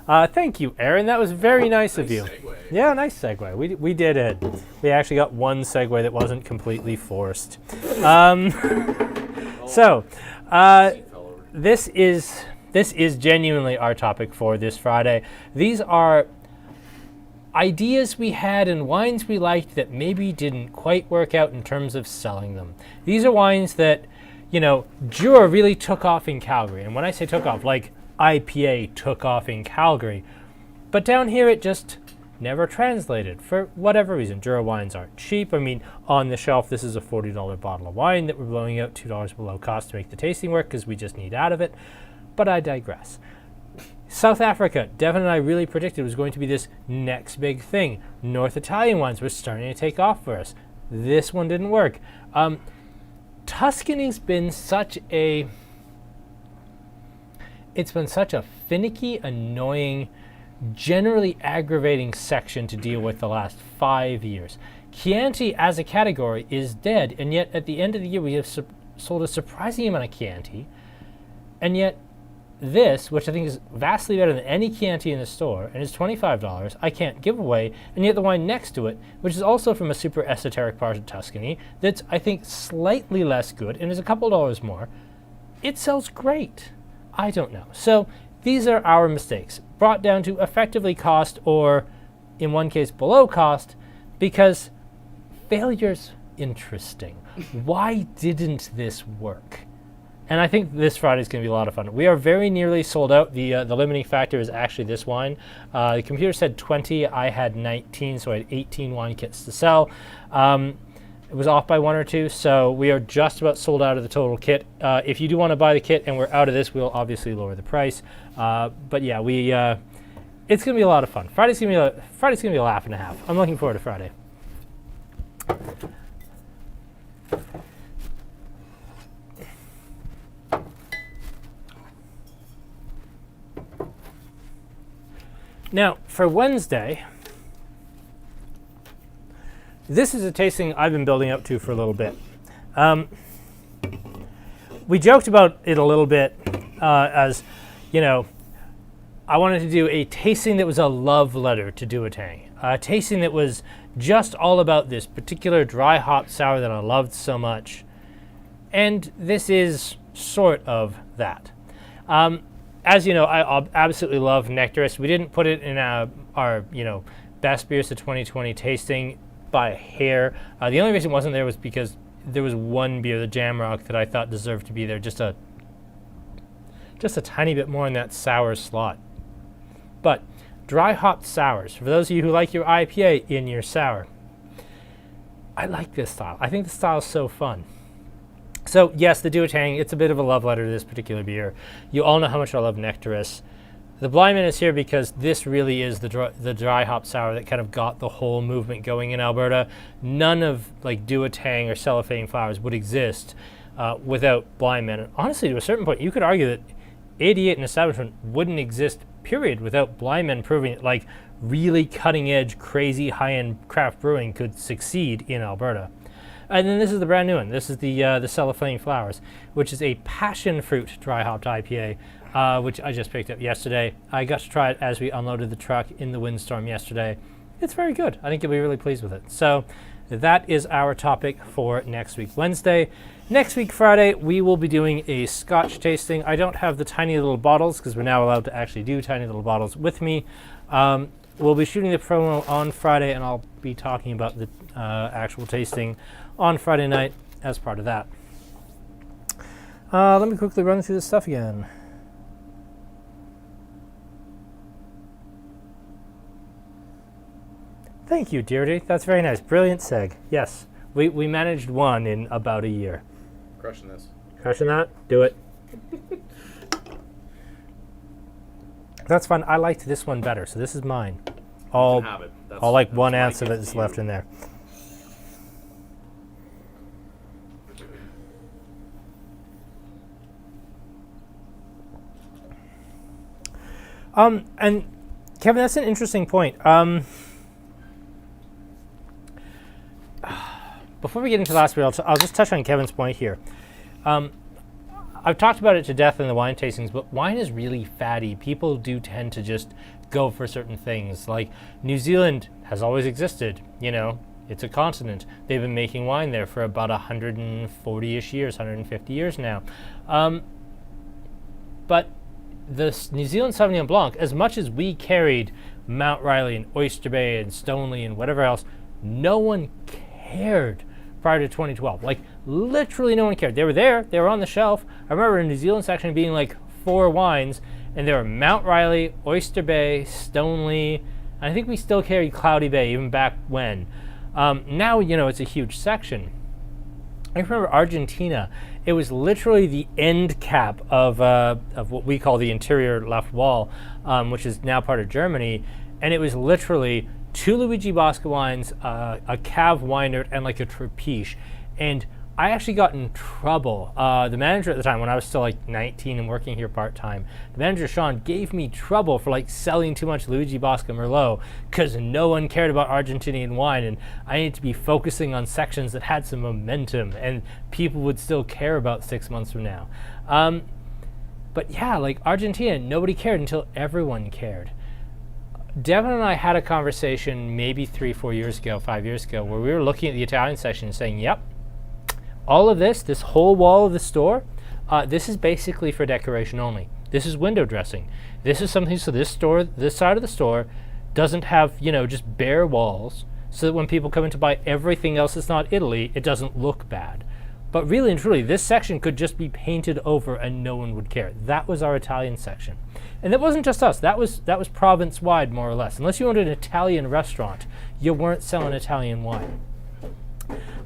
Thank you, Aaron. That was very nice of you. Segue. Yeah, nice segue. We did it. We actually got one segue that wasn't completely forced. So, this is genuinely our topic for this Friday. These are ideas we had and wines we liked that maybe didn't quite work out in terms of selling them. These are wines that, you know, Jura really took off in Calgary. And when I say took off, like IPA took off in Calgary. But down here it just never translated for whatever reason. Jura wines aren't cheap. I mean, on the shelf, this is a $40 bottle of wine that we're blowing out $2 below cost to make the tasting work because we just need out of it. But I digress. South Africa, Devin and I really predicted was going to be this next big thing. North Italian wines were starting to take off for us. This one didn't work. Tuscany's been such a... It's been such a finicky, annoying, generally aggravating section to deal with the last 5 years. Chianti as a category is dead, and yet at the end of the year we have sold a surprising amount of Chianti, and yet this, which I think is vastly better than any Chianti in the store, and is $25, I can't give away, and yet the wine next to it, which is also from a super esoteric part of Tuscany, that's, I think, slightly less good, and is a couple dollars more, it sells great. I don't know. So these are our mistakes, brought down to effectively cost, or in one case below cost, because failure's interesting. Why didn't this work? And I think this Friday is going to be a lot of fun. We are very nearly sold out. The limiting factor is actually this wine. The computer said 20. I had 19, so I had 18 wine kits to sell. It was off by 1 or 2, so we are just about sold out of the total kit. If you do want to buy the kit and we're out of this, we'll obviously lower the price. But yeah, it's going to be a lot of fun. Friday's going to be a laugh and a half. I'm looking forward to Friday. Now, for Wednesday, this is a tasting I've been building up to for a little bit. We joked about it a little bit as, you know, I wanted to do a tasting that was a love letter to Duotang. A tasting that was just all about this particular dry hop sour that I loved so much. And this is sort of that. As you know, I absolutely love Nectarist. We didn't put it in our best beers of 2020 tasting by a hair. The only reason it wasn't there was because there was one beer, the Jamrock, that I thought deserved to be there, just a tiny bit more in that sour slot. But dry hopped sours, for those of you who like your IPA in your sour, I like this style. I think the style is so fun. So yes, the Duotang, it's a bit of a love letter to this particular beer. You all know how much I love Nectarist. The Blind Man is here because this really is the dry hop sour that kind of got the whole movement going in Alberta. None of like Duotang or Cellophane Flowers would exist without Blind Man. And honestly, to a certain point, you could argue that 88 and Establishment wouldn't exist, period, without Blind Man proving it, like really cutting edge, crazy high-end craft brewing could succeed in Alberta. And then this is the brand new one. This is the Cellophane Flowers, which is a passion fruit dry hopped IPA, which I just picked up yesterday. I got to try it as we unloaded the truck in the windstorm yesterday. It's very good. I think you'll be really pleased with it. So that is our topic for next week, Wednesday. Next week, Friday, we will be doing a Scotch tasting. I don't have the tiny little bottles because we're now allowed to actually do tiny little bottles with me. We'll be shooting the promo on Friday, and I'll be talking about the actual tasting on Friday night as part of that. Let me quickly run through this stuff again. Thank you, Deirdre. That's very nice. Brilliant seg. Yes, we managed one in about a year. Crushing this. Crushing that? Do it. That's fun. I liked this one better, so this is mine. All like 1 ounce of it is left in there. And Kevin, that's an interesting point. Before we get into the last bit, I'll just touch on Kevin's point here. I've talked about it to death in the wine tastings, but wine is really fatty. People do tend to just go for certain things. Like New Zealand has always existed, you know, it's a continent. They've been making wine there for about 140-ish years, 150 years now. But the New Zealand Sauvignon Blanc, as much as we carried Mount Riley and Oyster Bay and Stoneleigh and whatever else, no one cared prior to 2012. Like, literally no one cared. They were there, they were on the shelf. I remember in New Zealand section being like 4 wines, and there were Mount Riley, Oyster Bay, Stoneleigh, and I think we still carried Cloudy Bay even back when. Now, you know, it's a huge section. I remember Argentina. It was literally the end cap of what we call the interior left wall, which is now part of Germany, and it was literally 2 Luigi Bosca wines, a Cav Weinert, and like a Trapiche. And I actually got in trouble. The manager at the time, when I was still like 19 and working here part-time, the manager, Sean, gave me trouble for like selling too much Luigi Bosca Merlot because no one cared about Argentinian wine, and I needed to be focusing on sections that had some momentum and people would still care about 6 months from now. But yeah, like Argentina, nobody cared until everyone cared. Devin and I had a conversation maybe 3-4 years ago, 5 years ago, where we were looking at the Italian section and saying, yep, all of this whole wall of the store, this is basically for decoration only. This is window dressing. This is something so this side of the store doesn't have, you know, just bare walls, so that when people come in to buy everything else that's not Italy, it doesn't look bad. But really and truly, this section could just be painted over and no one would care. That was our Italian section. And that wasn't just us. That was province-wide, more or less. Unless you owned an Italian restaurant, you weren't selling Italian wine.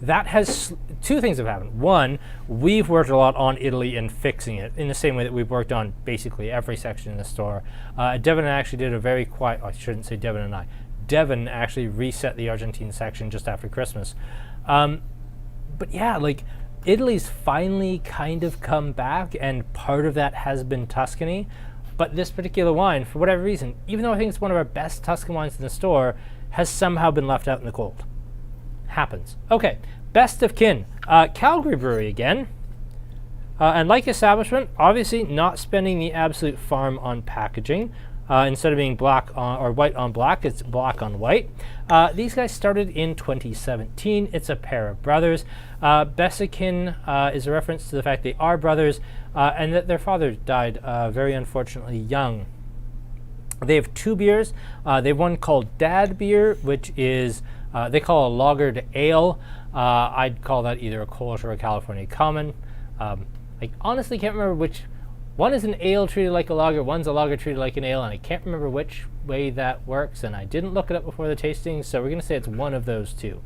That has 2 things have happened. One, we've worked a lot on Italy and fixing it in the same way that we've worked on basically every section in the store. Devin actually did a very quiet, I shouldn't say Devin and I. Devin actually reset the Argentine section just after Christmas. But yeah, like Italy's finally kind of come back, and part of that has been Tuscany. But this particular wine, for whatever reason, even though I think it's one of our best Tuscan wines in the store, has somehow been left out in the cold. Happens. Okay, best of kin. Calgary Brewery again. And like Establishment, obviously not spending the absolute farm on packaging. Instead of being black on, or white on black, it's black on white. These guys started in 2017. It's a pair of brothers. Best of kin is a reference to the fact they are brothers and that their father died very unfortunately young. They have 2 beers. They have one called Dad Beer, which is they call a lagered ale. I'd call that either a Kolsch or a California Common. I honestly can't remember which. One is an ale treated like a lager, one's a lager treated like an ale, and I can't remember which way that works, and I didn't look it up before the tasting, so we're going to say it's one of those 2.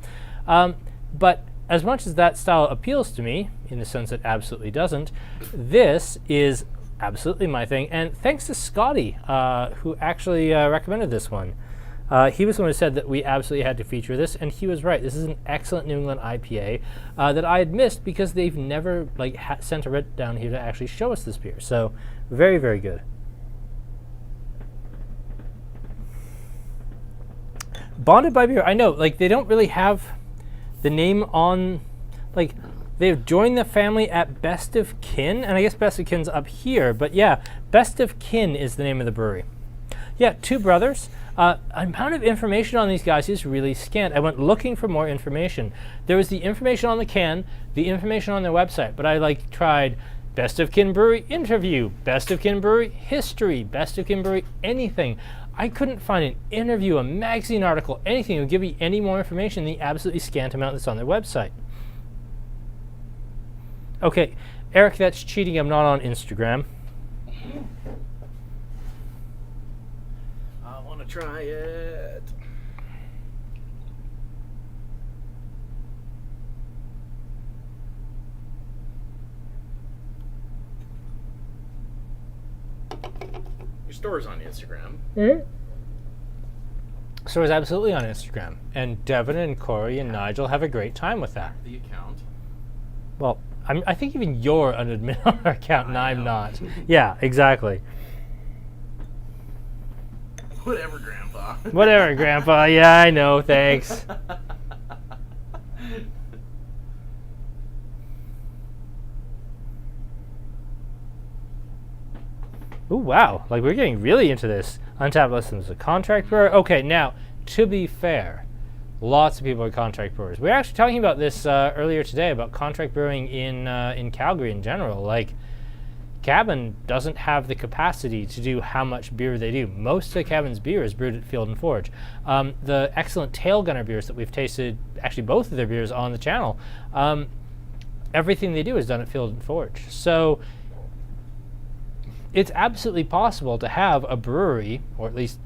But as much as that style appeals to me, in the sense it absolutely doesn't, this is absolutely my thing, and thanks to Scotty, who actually recommended this one. He was the one who said that we absolutely had to feature this, and he was right. This is an excellent New England IPA that I had missed because they've never sent a rep down here to actually show us this beer. So very, very good. Bonded by Beer. I know, like, they don't really have the name on, like, they've joined the family at Best of Kin, and I guess Best of Kin's up here, but yeah, Best of Kin is the name of the brewery. Yeah, 2 brothers. Amount of information on these guys is really scant. I went looking for more information. There was the information on the can, the information on their website, but I tried Best of Kin Brewery interview, Best of Kin Brewery history, Best of Kin Brewery anything. I couldn't find an interview, a magazine article, anything that would give you any more information than the absolutely scant amount that's on their website. Okay, Eric, that's cheating. I'm not on Instagram. I want to try it. Your store's on Instagram. Mm-hmm. So it's absolutely on Instagram. And Devin and Corey and Nigel have a great time with that. The account. Well, I think even you're an admin on our account and I'm not. Yeah, exactly. Whatever, Grandpa. Whatever, Grandpa. Yeah, I know. Thanks. Ooh, wow. Like, we're getting really into this. Untapped listens a contract brewer. Okay, now, to be fair, lots of people are contract brewers. We were actually talking about this earlier today, about contract brewing in Calgary in general. Like, Cabin doesn't have the capacity to do how much beer they do. Most of Cabin's beer is brewed at Field and Forge. The excellent Tail Gunner beers that we've tasted, actually both of their beers on the channel, everything they do is done at Field and Forge. So it's absolutely possible to have a brewery, or at least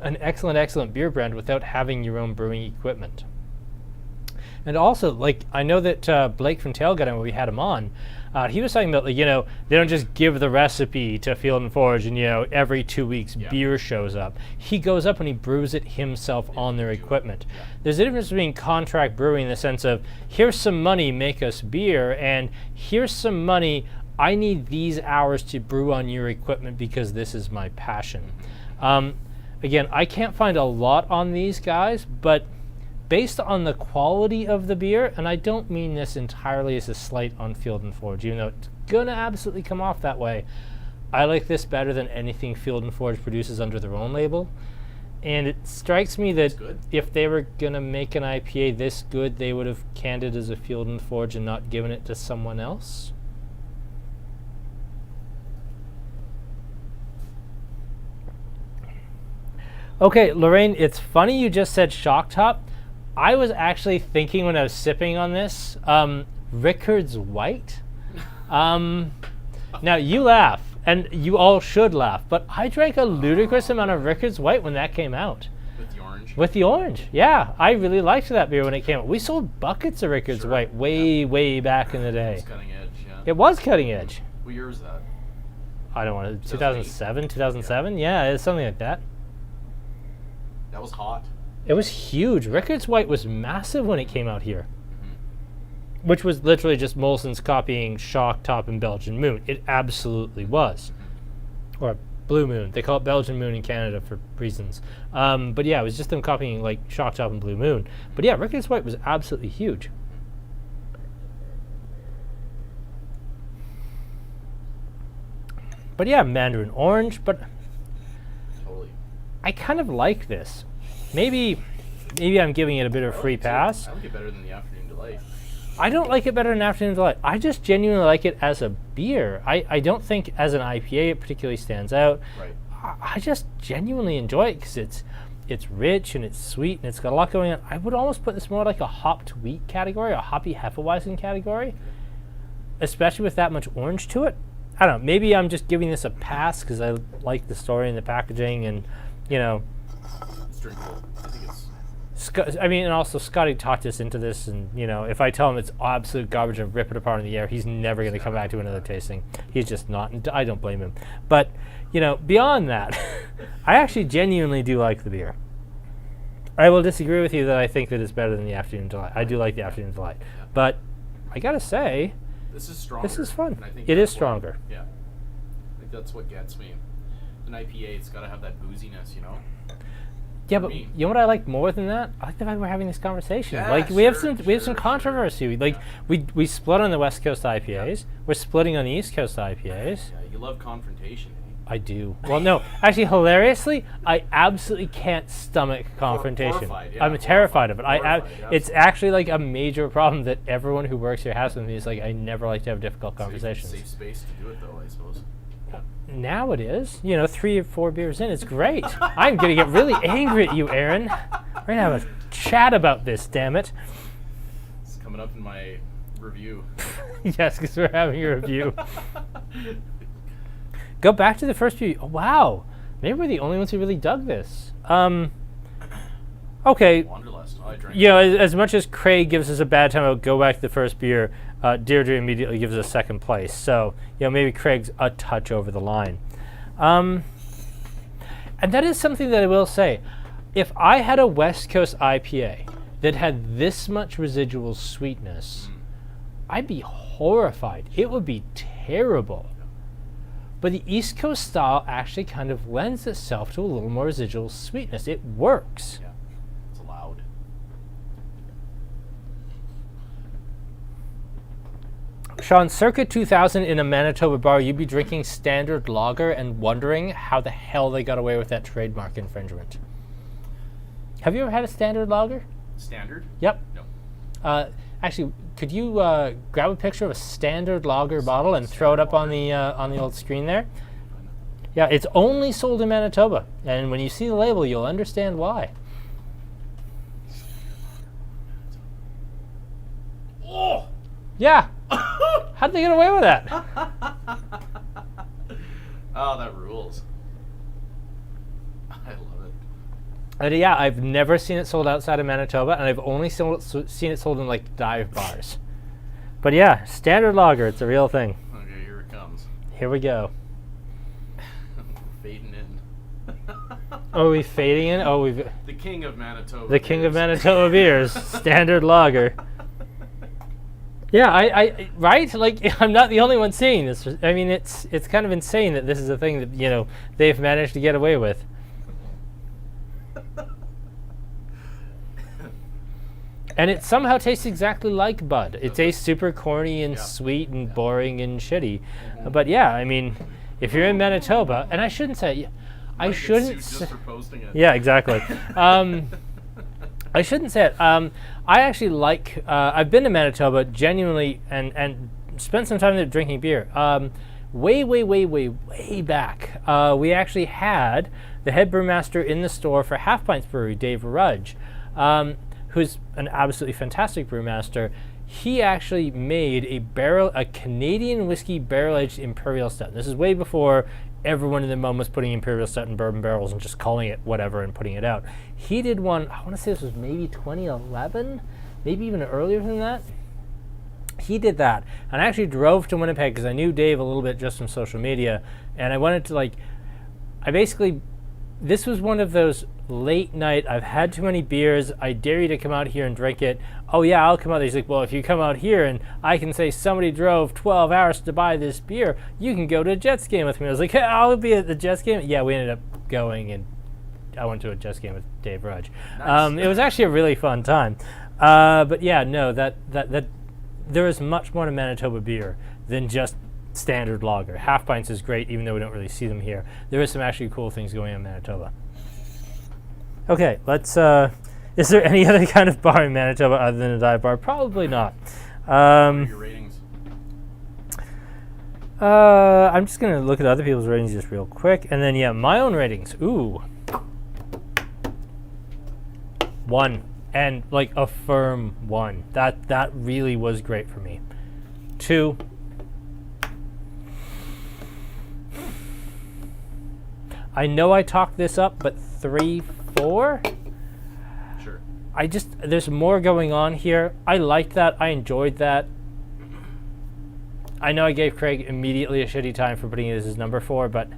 an excellent beer brand, without having your own brewing equipment. And also, like, I know that Blake from Tail Gunner, when we had him on, he was talking about, like, you know, they don't just give the recipe to Field and Forge and, you know, every 2 weeks beer shows up. He goes up and he brews it himself on their equipment. There's a difference between contract brewing in the sense of, here's some money, make us beer, and here's some money, I need these hours to brew on your equipment because this is my passion. Again, I can't find a lot on these guys, but based on the quality of the beer, and I don't mean this entirely as a slight on Field and Forge, even though it's gonna absolutely come off that way, I like this better than anything Field and Forge produces under their own label. And it strikes me that if they were gonna make an IPA this good, they would have canned it as a Field and Forge and not given it to someone else. Okay, Lorraine, it's funny you just said Shock Top. I was actually thinking when I was sipping on this, Rickard's White. Now, you laugh, and you all should laugh, but I drank a ludicrous amount of Rickard's White when that came out. With the orange? With the orange, yeah. I really liked that beer when it came out. We sold buckets of Rickard's White way back in the day. It was cutting edge, yeah. It was cutting edge. What year was that? I don't want to, 2007, 2007? Yeah, it's something like that. That was hot. It was huge. Rickard's White was massive when it came out here. Which was literally just Molson's copying Shock Top and Belgian Moon. It absolutely was. Or Blue Moon. They call it Belgian Moon in Canada for reasons. But yeah, it was just them copying like Shock Top and Blue Moon. But yeah, Rickard's White was absolutely huge. But yeah, Mandarin Orange, but Totally. I kind of like this. Maybe I'm giving it a bit of a free pass. I like it better than the Afternoon Delight. I don't like it better than Afternoon Delight. I just genuinely like it as a beer. I don't think as an IPA it particularly stands out. Right. I just genuinely enjoy it because it's rich and it's sweet and it's got a lot going on. I would almost put this more like a hopped wheat category, a hoppy Hefeweizen category, especially with that much orange to it. I don't know. Maybe I'm just giving this a pass because I like the story and the packaging and, you know. It's drinkable. I think it's... I mean, and also Scotty talked us into this, and, you know, if I tell him it's absolute garbage and rip it apart in the air, he's never going to come back to another tasting. He's just not, and I don't blame him. But, you know, beyond that, I actually genuinely do like the beer. I will disagree with you that I think that it's better than the Afternoon Delight. I do like the Afternoon Delight. Yeah. But I got to say, this is stronger. This is fun. I think it is stronger. Yeah. I think that's what gets me. An IPA, it's got to have that booziness, you know? Yeah, but you know what I like more than that? I like the fact we're having this conversation. Yeah, like we have some controversy. Like we split on the West Coast IPAs. Yeah. We're splitting on the East Coast IPAs. Yeah, you love confrontation, eh? I do. Well, no, actually, hilariously, I absolutely can't stomach confrontation. Horrified, yeah, I'm terrified of it. horrified, It's actually like a major problem that everyone who works here has with me. Is like I never like to have difficult conversations. Safe space to do it, though, I suppose. Now it is. 3 or 4 beers in, it's great. I'm gonna get really angry at you, Aaron. We're gonna have a chat about this. Damn it. It's coming up in my review. Yes, because we're having a review. Go back to the first beer. Oh, wow. Maybe we're the only ones who really dug this. Okay. Wanderlust. Oh, I drank As much as Craig gives us a bad time about go back to the first beer, Deirdre immediately gives us second place. So, maybe Craig's a touch over the line. And that is something that I will say. If I had a West Coast IPA that had this much residual sweetness, I'd be horrified. It would be terrible. But the East Coast style actually kind of lends itself to a little more residual sweetness. It works. Yeah, it's allowed. Sean, circa 2000 in a Manitoba bar, you'd be drinking standard lager and wondering how the hell they got away with that trademark infringement. Have you ever had a standard lager? Standard? Yep. No. Actually, could you grab a picture of a standard lager bottle and throw it up on the old screen there? Yeah, it's only sold in Manitoba, and when you see the label, you'll understand why. Oh! Yeah. How'd they get away with that? Oh, that rules. I love it. And yeah, I've never seen it sold outside of Manitoba, and I've only seen it sold in like dive bars. But yeah, standard lager, it's a real thing. Okay, here it comes. Here we go. Fading in. Oh, are we fading in? Oh, we've The king of Manitoba. the king of Manitoba beers, standard lager. Yeah, I right? Like, I'm not the only one seeing this. I mean, it's kind of insane that this is a thing that they've managed to get away with. And it somehow tastes exactly like Bud. It tastes super corny and sweet and boring and shitty. But yeah, I mean, if you're in Manitoba, and I shouldn't say, I shouldn't. Just for posting it. Yeah, exactly. I shouldn't say it. I actually like. I've been to Manitoba genuinely and spent some time there drinking beer. Way back, we actually had the head brewmaster in the store for Half Pints Brewery, Dave Rudge, who's an absolutely fantastic brewmaster. He actually made a Canadian whiskey barrel-aged imperial stout. This is way before everyone in the moment was putting imperial stout in bourbon barrels and just calling it whatever and putting it out. He did one, I want to say this was maybe 2011, maybe even earlier than that. He did that, and I actually drove to Winnipeg because I knew Dave a little bit just from social media, and I wanted to this was one of those late night, I've had too many beers, I dare you to come out here and drink it. Oh yeah, I'll come out there. He's like, well, if you come out here and I can say somebody drove 12 hours to buy this beer, you can go to a Jets game with me. I was like, hey, I'll be at the Jets game. Yeah, we ended up going, and I went to a Jets game with Dave Rudge. Nice. It was actually a really fun time. But yeah, no, that there is much more to Manitoba beer than just standard lager. Half Pints is great, even though we don't really see them here. There is some actually cool things going on in Manitoba. Okay, let's. Is there any other kind of bar in Manitoba other than a dive bar? Probably not. What are your ratings? I'm just gonna look at other people's ratings just real quick, and then yeah, my own ratings. Ooh, 1, and like a firm 1. That really was great for me. 2. I know I talked this up, but 3, 4. Sure. There's more going on here. I liked that. I enjoyed that. I know I gave Craig immediately a shitty time for putting it as his number 4, but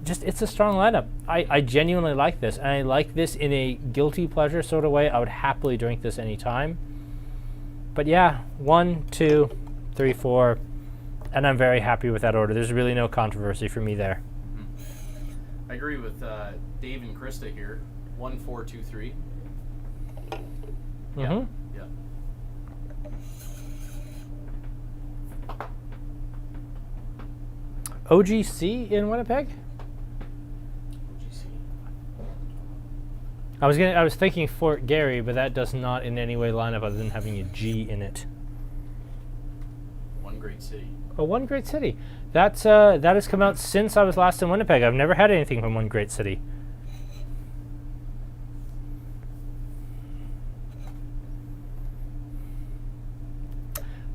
it's a strong lineup. I genuinely like this, and I like this in a guilty pleasure sort of way. I would happily drink this anytime. But yeah, 1, 2, 3, 4, and I'm very happy with that order. There's really no controversy for me there. I agree with Dave and Krista here. 1, 4, 2, 3. Mm-hmm. Yeah. OGC in Winnipeg? OGC. I was thinking Fort Garry, but that does not in any way line up other than having a G in it. One great city. Oh, One Great City. That has come out since I was last in Winnipeg. I've never had anything from One Great City.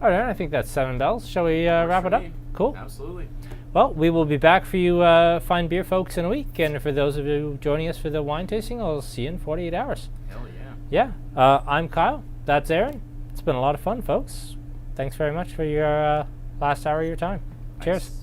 All right, I think that's 7 bells. Shall we wrap it up? Cool. Absolutely. Well, we will be back for you fine beer folks in a week. And for those of you joining us for the wine tasting, I'll see you in 48 hours. Hell yeah. Yeah. I'm Kyle. That's Aaron. It's been a lot of fun, folks. Thanks very much for your last hour of your time. Nice. Cheers.